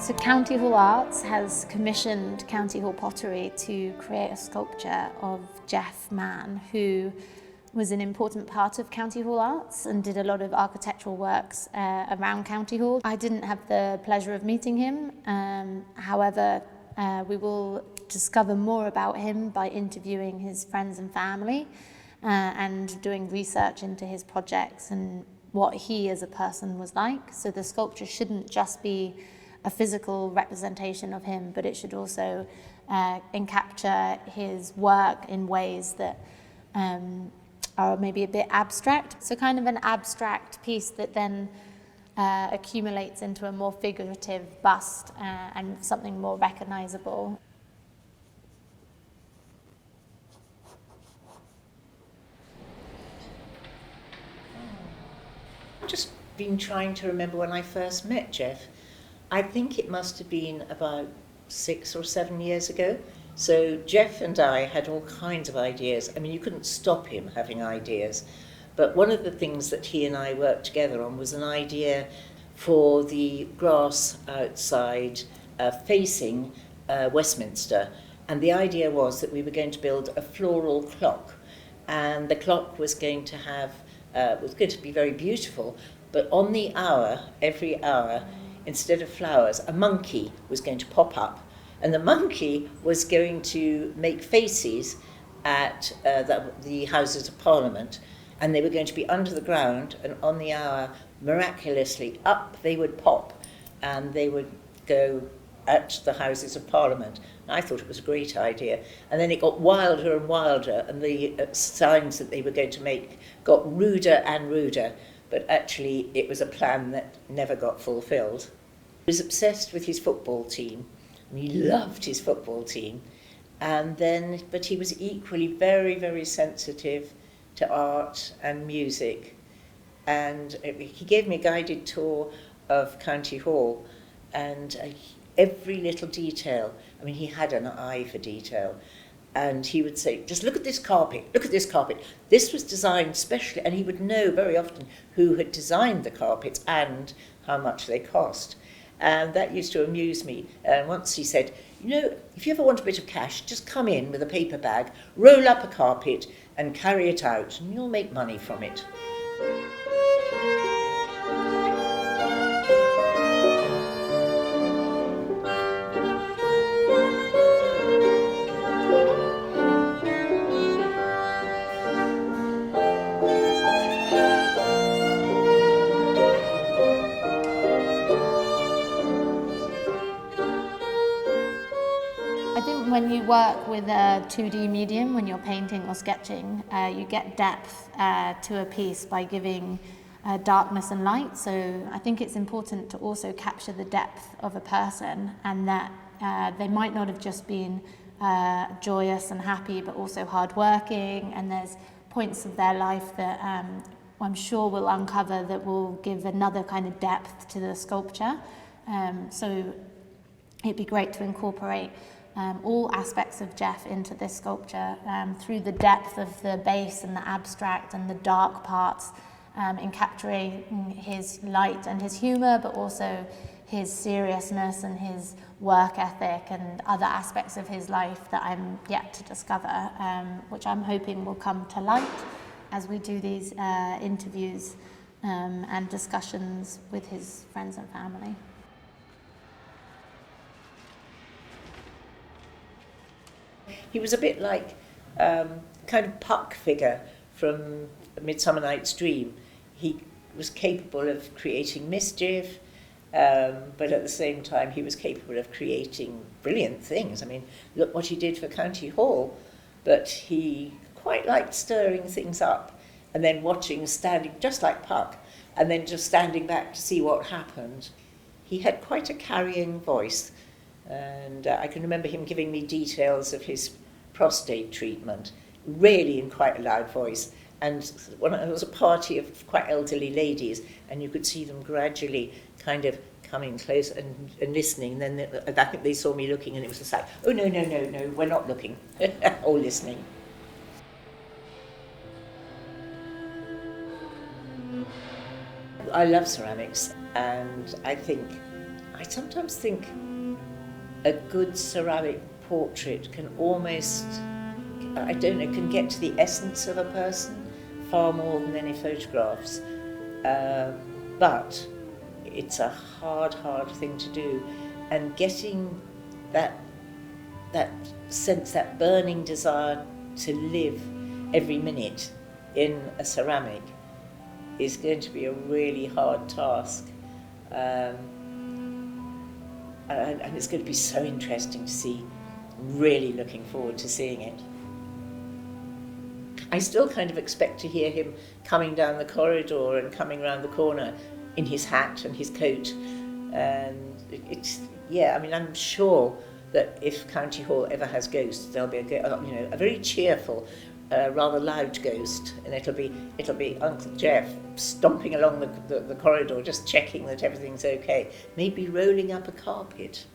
So County Hall Arts has commissioned County Hall Pottery to create a sculpture of Geoff Mann, who was an important part of County Hall Arts and did a lot of architectural works around County Hall. I didn't have the pleasure of meeting him, however, we will discover more about him by interviewing his friends and family and doing research into his projects and what he as a person was like. So the sculpture shouldn't just be a physical representation of him, but it should also encapture his work in ways that are maybe a bit abstract. So kind of an abstract piece that then accumulates into a more figurative bust and something more recognizable. I've just been trying to remember when I first met Geoff. I think it must have been about 6 or 7 years ago. So Geoff and I had all kinds of ideas. I mean, you couldn't stop him having ideas. But one of the things that he and I worked together on was an idea for the grass outside facing Westminster. And the idea was that we were going to build a floral clock. And the clock was going to have, was going to be very beautiful, but on the hour, every hour, instead of flowers, a monkey was going to pop up, and the monkey was going to make faces at the Houses of Parliament, and they were going to be under the ground, and on the hour, miraculously, up they would pop, and they would go at the Houses of Parliament. And I thought it was a great idea. And then it got wilder and wilder, and the signs that they were going to make got ruder and ruder. But actually, it was a plan that never got fulfilled. He was obsessed with his football team, and he loved his football team. But he was equally very, very sensitive to art and music. And he gave me a guided tour of County Hall, and every little detail. I mean, he had an eye for detail. And he would say, just look at this carpet, look at this carpet. This was designed specially, and he would know very often who had designed the carpets and how much they cost. And that used to amuse me. And once he said, you know, if you ever want a bit of cash, just come in with a paper bag, roll up a carpet and carry it out, and you'll make money from it. I think when you work with a 2D medium, when you're painting or sketching, you get depth to a piece by giving darkness and light. So I think it's important to also capture the depth of a person, and that they might not have just been joyous and happy, but also hardworking, and there's points of their life that I'm sure we'll uncover that will give another kind of depth to the sculpture. So it'd be great to incorporate all aspects of Geoff into this sculpture through the depth of the base and the abstract and the dark parts, in capturing his light and his humour, but also his seriousness and his work ethic and other aspects of his life that I'm yet to discover, which I'm hoping will come to light as we do these interviews and discussions with his friends and family. He was a bit like kind of Puck figure from A Midsummer Night's Dream. He was capable of creating mischief, but at the same time he was capable of creating brilliant things. I mean, look what he did for County Hall, but he quite liked stirring things up and then watching, standing, just like Puck, and then just standing back to see what happened. He had quite a carrying voice, and I can remember him giving me details of his prostate treatment, really in quite a loud voice. And when there was a party of quite elderly ladies, and you could see them gradually kind of coming close and listening. And then I think they saw me looking, and it was just like, oh, no, we're not looking, or listening. I love ceramics, and I think sometimes think a good ceramic portrait can almost, I don't know, can get to the essence of a person far more than any photographs. But it's a hard thing to do. And getting that sense, that burning desire to live every minute in a ceramic is going to be a really hard task. And it's going to be so interesting to see. Really looking forward to seeing it. I still kind of expect to hear him coming down the corridor and coming round the corner in his hat and his coat. And it's, yeah, I mean, I'm sure that if County Hall ever has ghosts, there'll be a very cheerful, rather loud ghost, and it'll be Uncle Geoff stomping along the corridor, just checking that everything's okay, maybe rolling up a carpet.